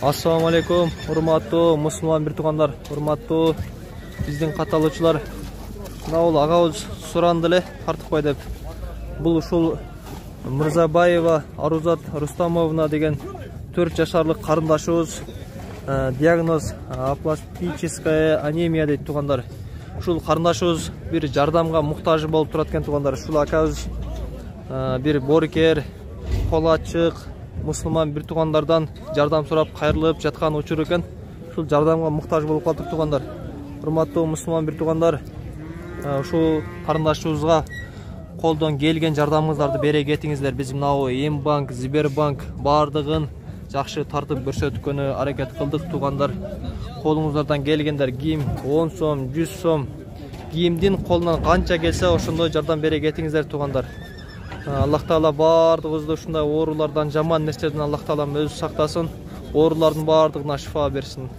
Assalamu alaikum, урматтуу мусулман бир туугандар, урматтуу биздин катталуучулар. Мына агабыз суранды эле Артыкбай деп. Бул ушул Мырзабаева Арузат Рустамовна деген 4 жашарлык карындашыбыз. Диагноз апластическая анемия дейт туугандар. Ушул карындашыбыз бир жардамга муктаж болуп турат экен туугандар. Ушул акабыз бир боркер, кол ачык мусулман бир туугандардан жардам сурап кайрылып жаткан учур экен. Ушул жардамга муктаж болуп калдык туугандар. Урматтуу мусулман бир туугандар, ушул карындашыбызга колдон келген жардамыңыздарды бере кетиңиздер. Биз мынау Эмбанк, Сбербанк бардыгын жакшы тартып көрсөткөнү аракет кылдык туугандар. Колуңуздардан келгендер кийим 10 сом, 100 сом, кийимдин колунан канча келсе ошондой жардам бере кетиңиздер туугандар. Аллах Таала бардыгыбызды ушундай оорулардан, жаман нерселерден Аллах Таалам өзү сактасын. Оорулардын бардыгына шифа берсин.